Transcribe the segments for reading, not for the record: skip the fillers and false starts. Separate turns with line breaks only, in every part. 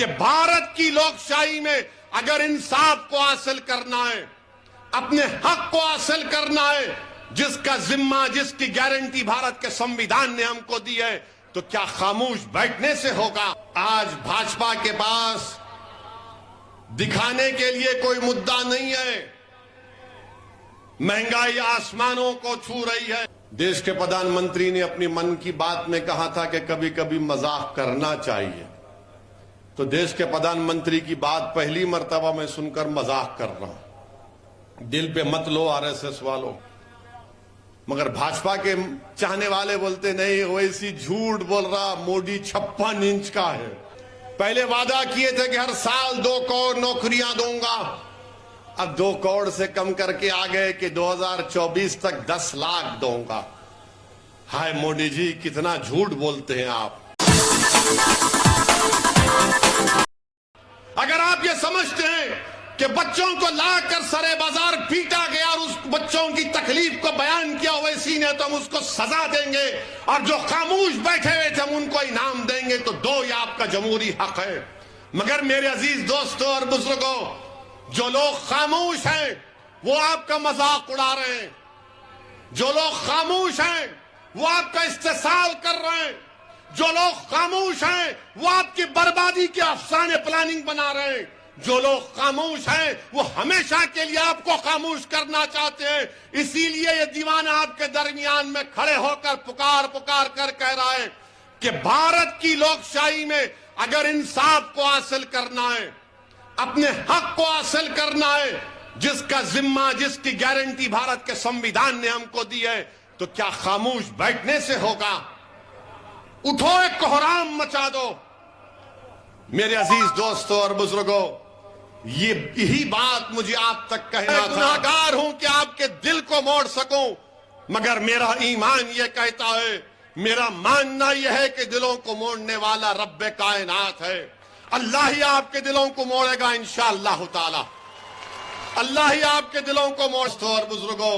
कि भारत की लोकशाही में अगर इंसाफ को हासिल करना है, अपने हक को हासिल करना है, जिसका जिम्मा, जिसकी गारंटी भारत के संविधान ने हमको दी है, तो क्या खामोश बैठने से होगा? आज भाजपा के पास दिखाने के लिए कोई मुद्दा नहीं है। महंगाई आसमानों को छू रही है। देश के प्रधानमंत्री ने अपनी मन की बात में कहा था कि कभी कभी मजाक करना चाहिए। तो देश के प्रधानमंत्री की बात पहली मर्तबा मैं सुनकर मजाक कर रहा हूं। दिल पे मत लो आरएसएस वालों। मगर भाजपा के चाहने वाले बोलते नहीं, वैसी झूठ बोल रहा, मोदी 56 इंच का है। पहले वादा किए थे कि हर साल 2 करोड़ नौकरियां दूंगा, अब 2 करोड़ से कम करके आ गए कि 2024 तक 10 लाख दूंगा। हाय मोदी जी, कितना झूठ बोलते हैं आप। अगर आप ये समझते हैं कि बच्चों को लाकर सरे बाजार पीटा गया और उस बच्चों की तकलीफ को बयान किया ओवैसी ने, तो हम उसको सजा देंगे, और जो खामोश बैठे हुए थे हम उनको इनाम देंगे, तो दो, ये आपका जमहूरी हक है। मगर मेरे अजीज दोस्तों और बुजुर्गों, जो लोग खामोश हैं वो आपका मजाक उड़ा रहे हैं। जो लोग खामोश हैं वो आपका इस्तेसाल कर रहे हैं। जो लोग खामोश हैं वो आपकी बर्बादी के अफसाने प्लानिंग बना रहे हैं। जो लोग खामोश हैं वो हमेशा के लिए आपको खामोश करना चाहते हैं। इसीलिए ये दीवाना आपके दरमियान में खड़े होकर पुकार पुकार कर कह रहा है कि भारत की लोकशाही में अगर इंसाफ को हासिल करना है, अपने हक को हासिल करना है, जिसका जिम्मा, जिसकी गारंटी भारत के संविधान ने हमको दी है, तो क्या खामोश बैठने से होगा? उठो, एक कोहराम मचा दो। मेरे अजीज दोस्तों और बुजुर्गों, यही बात मुझे आप तक कहना था। गुनाहगार हूं कि आपके दिल को मोड़ सकूं, मगर मेरा ईमान यह कहता है, मेरा मानना यह है कि दिलों को मोड़ने वाला रब्बे कायनात है। अल्लाह ही आपके दिलों को मोड़ेगा इंशाअल्लाह ताला। अल्लाह ही आपके दिलों को मोड़। और बुजुर्गों,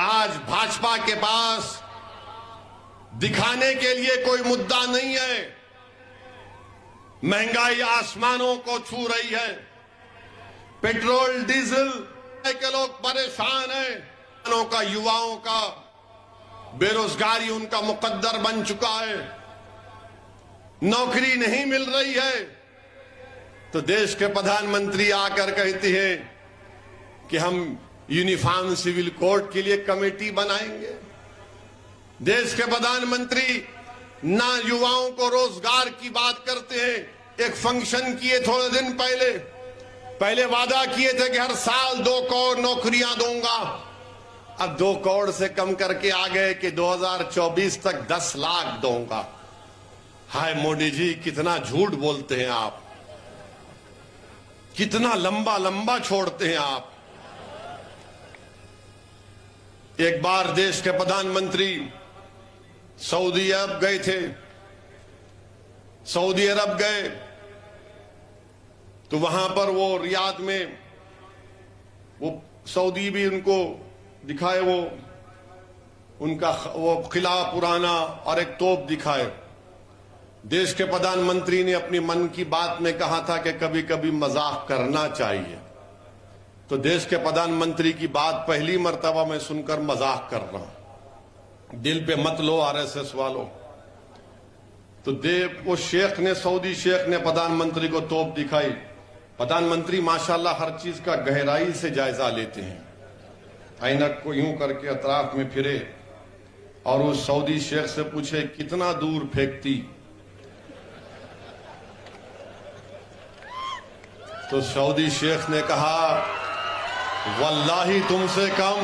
आज भाजपा के पास दिखाने के लिए कोई मुद्दा नहीं है। महंगाई आसमानों को छू रही है। पेट्रोल डीजल के लोग परेशान हैं। का, युवाओं का बेरोजगारी उनका मुकद्दर बन चुका है। नौकरी नहीं मिल रही है, तो देश के प्रधानमंत्री आकर कहते हैं कि हम यूनिफॉर्म सिविल कोड के लिए कमेटी बनाएंगे। देश के प्रधानमंत्री ना युवाओं को रोजगार की बात करते हैं। एक फंक्शन किए थोड़े दिन पहले वादा किए थे कि हर साल 2 करोड़ नौकरियां दूंगा, अब 2 करोड़ से कम करके आ गए कि 2024 तक 10 लाख दूंगा। हाय मोदी जी, कितना झूठ बोलते हैं आप, कितना लंबा लंबा छोड़ते हैं आप। एक बार देश के प्रधानमंत्री सऊदी अरब गए थे। सऊदी अरब गए तो वहां पर वो रियाद में वो सऊदी भी उनको दिखाए, वो उनका वो किला पुराना और एक तोप दिखाए। देश के प्रधानमंत्री ने अपनी मन की बात में कहा था कि कभी कभी मजाक करना चाहिए। तो देश के प्रधानमंत्री की बात पहली मर्तबा मैं सुनकर मजाक कर रहा हूं। दिल पे मत लो आरएसएस वालों। तो वो शेख ने, सऊदी शेख ने प्रधानमंत्री को तोप दिखाई। प्रधानमंत्री माशाल्लाह हर चीज का गहराई से जायजा लेते हैं। ऐनक को यूं करके अतराफ में फिरे और उस सऊदी शेख से पूछे, कितना दूर फेंकती? तो सऊदी शेख ने कहा, वल्लाही तुमसे कम।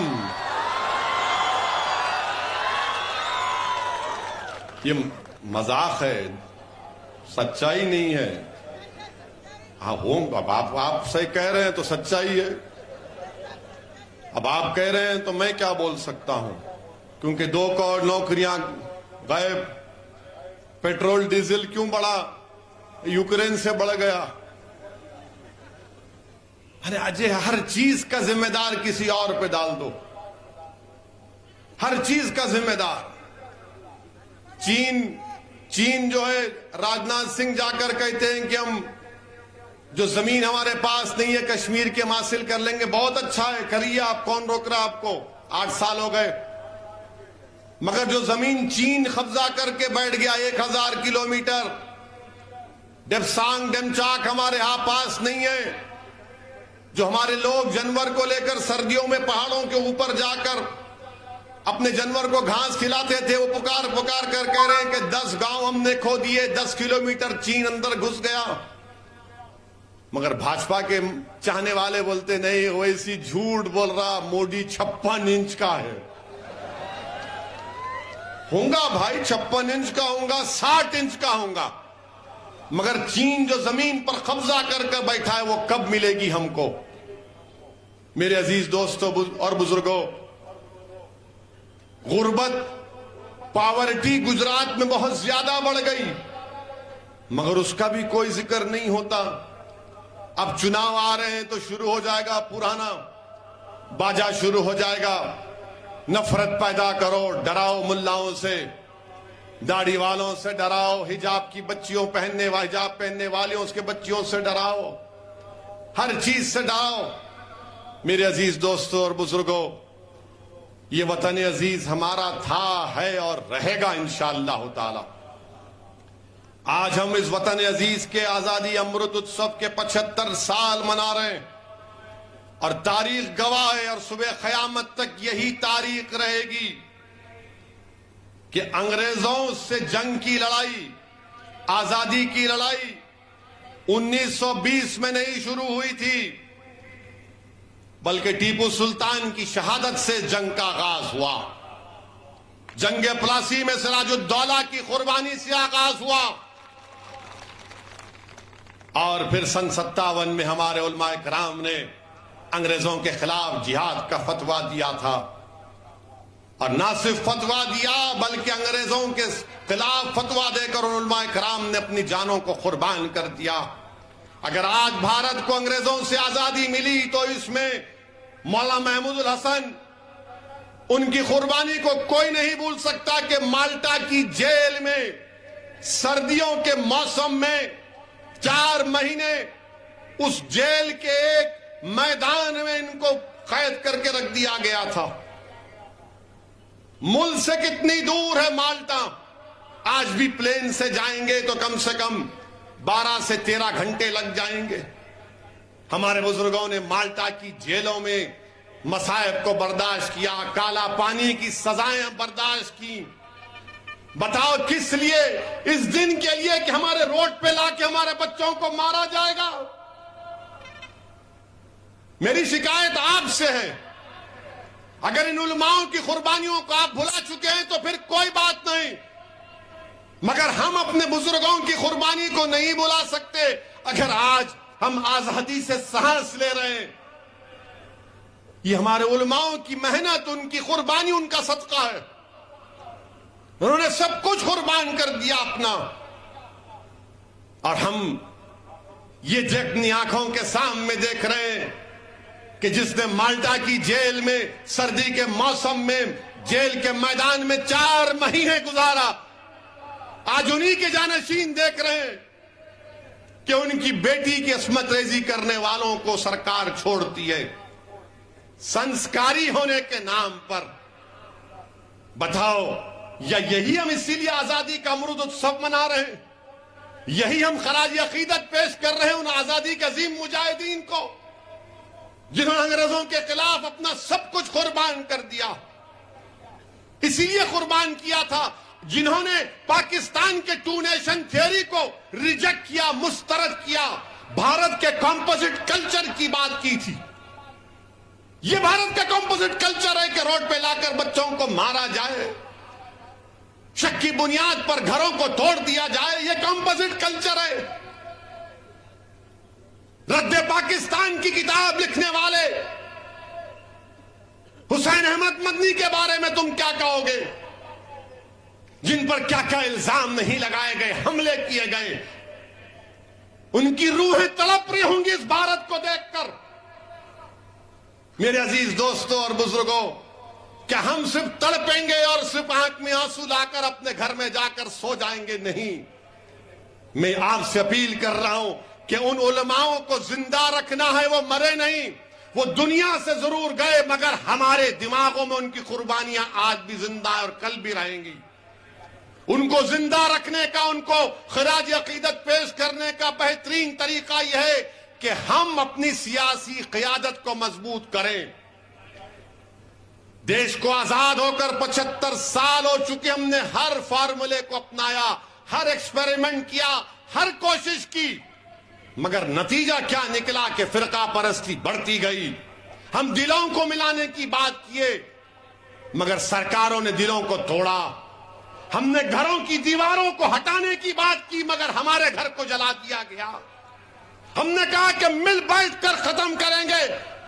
ये मजाक है, सच्चाई नहीं है। हाँ हो, अब आप सही कह रहे हैं तो सच्चाई है। अब आप कह रहे हैं तो मैं क्या बोल सकता हूं, क्योंकि 2 करोड़ नौकरियां गायब। पेट्रोल डीजल क्यों बढ़ा? यूक्रेन से बढ़ गया। अरे अजय, हर चीज का जिम्मेदार किसी और पे डाल दो, हर चीज का जिम्मेदार। चीन जो है, राजनाथ सिंह जाकर कहते हैं कि हम जो जमीन हमारे पास नहीं है कश्मीर के हम हासिल कर लेंगे, बहुत अच्छा है, करिए आप, कौन रोक रहा आपको। 8 साल हो गए। मगर जो जमीन चीन कब्जा करके बैठ गया 1000 किलोमीटर, डेप्सांग डेमचाक हमारे यहां पास नहीं है। जो हमारे लोग जानवर को लेकर सर्दियों में पहाड़ों के ऊपर जाकर अपने जानवर को घास खिलाते थे, वो पुकार पुकार कर कह रहे हैं कि 10 गांव हमने खो दिए, 10 किलोमीटर चीन अंदर घुस गया। मगर भाजपा के चाहने वाले बोलते नहीं, वैसी झूठ बोल रहा, मोदी 56 इंच का है। होगा भाई, 56 इंच का होगा, 60 इंच का होगा, मगर चीन जो जमीन पर कब्जा कर बैठा है वो कब मिलेगी हमको। मेरे अजीज दोस्तों और बुजुर्गों, गुर्बत, पॉवर्टी गुजरात में बहुत ज्यादा बढ़ गई, मगर उसका भी कोई जिक्र नहीं होता। अब चुनाव आ रहे हैं तो शुरू हो जाएगा पुराना बाजा, शुरू हो जाएगा, नफरत पैदा करो, डराओ मुल्लाओं से, दाढ़ी वालों से डराओ, हिजाब की बच्चियों हिजाब पहनने वाले उसके बच्चियों से डराओ, हर चीज से डराओ। मेरे अजीज दोस्तों और बुजुर्गों, ये वतन अजीज हमारा था, है और रहेगा इंशाअल्लाह ताला। आज हम इस वतन अजीज के आजादी अमृत उत्सव के 75 साल मना रहे हैं और तारीख गवाह है और सुबह क़यामत तक यही तारीख रहेगी कि अंग्रेजों से जंग की लड़ाई, आजादी की लड़ाई 1920 में नहीं शुरू हुई थी, बल्कि टीपू सुल्तान की शहादत से जंग का आगाज हुआ। जंग प्लासी में सिराजुद्दौला की कुर्बानी से आगाज हुआ और फिर सन 57 में हमारे उलमाए कराम ने अंग्रेजों के खिलाफ जिहाद का फतवा दिया था। और ना सिर्फ फतवा दिया बल्कि अंग्रेजों के खिलाफ फतवा देकर उलमाए कराम ने अपनी जानों को कुर्बान कर दिया। अगर आज भारत को अंग्रेजों से आजादी मिली तो इसमें मौला महमूदुल हसन, उनकी कुर्बानी को कोई नहीं भूल सकता कि माल्टा की जेल में सर्दियों के मौसम में 4 महीने उस जेल के एक मैदान में इनको कैद करके रख दिया गया था। मुल्क से कितनी दूर है माल्टा, आज भी प्लेन से जाएंगे तो कम से कम 12 से 13 घंटे लग जाएंगे। हमारे बुजुर्गों ने माल्टा की जेलों में मसाइब को बर्दाश्त किया, काला पानी की सजाएं बर्दाश्त की। बताओ किस लिए? इस दिन के लिए कि हमारे रोड पे लाके हमारे बच्चों को मारा जाएगा। मेरी शिकायत आपसे है, अगर इन उलमाओं की कुर्बानियों को आप भुला चुके हैं तो फिर कोई बात नहीं, मगर हम अपने बुजुर्गों की कुर्बानी को नहीं भुला सकते। अगर आज हम आजादी से सांस ले रहे हैं, ये हमारे उलमाओं की मेहनत, उनकी कुर्बानी, उनका सदका है। उन्होंने सब कुछ कुर्बान कर दिया अपना, और हम ये अपनी आंखों के सामने देख रहे हैं कि जिसने माल्टा की जेल में सर्दी के मौसम में जेल के मैदान में 4 महीने गुजारा, आज उन्हीं के जानशीन देख रहे हैं कि उनकी बेटी की अस्मत रेजी करने वालों को सरकार छोड़ती है संस्कारी होने के नाम पर। बताओ, या यही हम इसीलिए आजादी का अमृत उत्सव मना रहे हैं? यही हम खराज अकीदत पेश कर रहे हैं उन आजादी के अजीम मुजाहिदीन को जिन्होंने अंग्रेजों के खिलाफ अपना सब कुछ कुर्बान कर दिया? इसीलिए कुर्बान किया था जिन्होंने पाकिस्तान के 2 नेशन थ्योरी को रिजेक्ट किया, मुस्तरद किया, भारत के कंपोजिट कल्चर की बात की थी। यह भारत का कंपोजिट कल्चर है कि रोड पे लाकर बच्चों को मारा जाए, शक की बुनियाद पर घरों को तोड़ दिया जाए, यह कंपोजिट कल्चर है। रद्दे पाकिस्तान की किताब लिखने वाले हुसैन अहमद मदनी के बारे में तुम क्या कहोगे, जिन पर क्या क्या इल्जाम नहीं लगाए गए, हमले किए गए? उनकी रूहें तड़प रही होंगी इस भारत को देखकर। मेरे अजीज दोस्तों और बुजुर्गों, क्या हम सिर्फ तड़पेंगे और सिर्फ आंख में आंसू लाकर अपने घर में जाकर सो जाएंगे? नहीं, मैं आपसे अपील कर रहा हूं कि उन उलमाओं को जिंदा रखना है, वो मरे नहीं, वो दुनिया से जरूर गए मगर हमारे दिमागों में उनकी कुर्बानियां आज भी जिंदा है और कल भी रहेंगी। उनको जिंदा रखने का, उनको खराज अकीदत पेश करने का बेहतरीन तरीका यह है कि हम अपनी सियासी क़यादत को मजबूत करें। देश को आजाद होकर 75 साल हो चुके, हमने हर फार्मूले को अपनाया, हर एक्सपेरिमेंट किया, हर कोशिश की, मगर नतीजा क्या निकला कि फिरका परस्ती बढ़ती गई। हम दिलों को मिलाने की बात किए मगर सरकारों ने दिलों को तोड़ा। हमने घरों की दीवारों को हटाने की बात की मगर हमारे घर को जला दिया गया। हमने कहा कि मिल बैठ कर खत्म करेंगे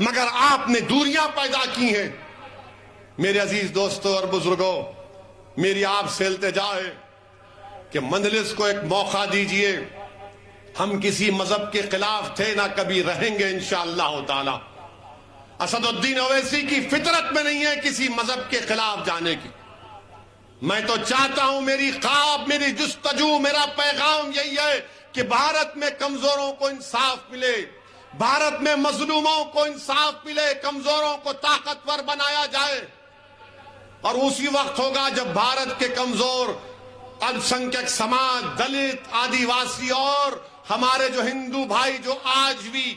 मगर आपने दूरियां पैदा की हैं। मेरे अजीज दोस्तों और बुजुर्गों, मेरी आपसे इल्तिजा है कि मंजलिस को एक मौका दीजिए। हम किसी मजहब के खिलाफ थे, ना कभी रहेंगे इंशाअल्लाह ताला। असदुद्दीन ओवैसी की फितरत में नहीं है किसी मजहब के खिलाफ जाने की। मैं तो चाहता हूं, मेरी ख्वाब, मेरी जुस्तजू, मेरा पैगाम यही है कि भारत में कमजोरों को इंसाफ मिले, भारत में मजलूमों को इंसाफ मिले, कमजोरों को ताकतवर बनाया जाए। और उसी वक्त होगा जब भारत के कमजोर अल्पसंख्यक समाज, दलित, आदिवासी और हमारे जो हिंदू भाई जो आज भी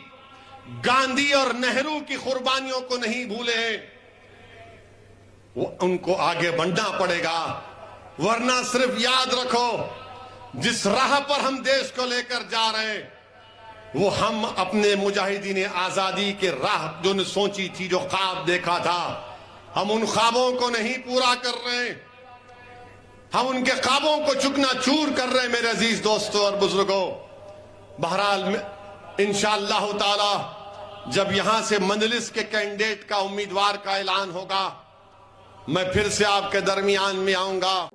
गांधी और नेहरू की कुर्बानियों को नहीं भूले हैं, वो उनको आगे बढ़ना पड़ेगा। वरना सिर्फ याद रखो, जिस राह पर हम देश को लेकर जा रहे हैं वो हम अपने मुजाहिदीन आजादी के राह जो ने सोची थी, जो ख्वाब देखा था, हम उन ख्वाबों को नहीं पूरा कर रहे हैं। हम उनके ख्वाबों को चुकना चूर कर रहे हैं मेरे अजीज दोस्तों और बुजुर्गों। बहरहाल इंशाअल्लाह ताला जब यहां से मंजलिस के कैंडिडेट का, उम्मीदवार का ऐलान होगा, मैं फिर से आपके दरमियान में आऊंगा।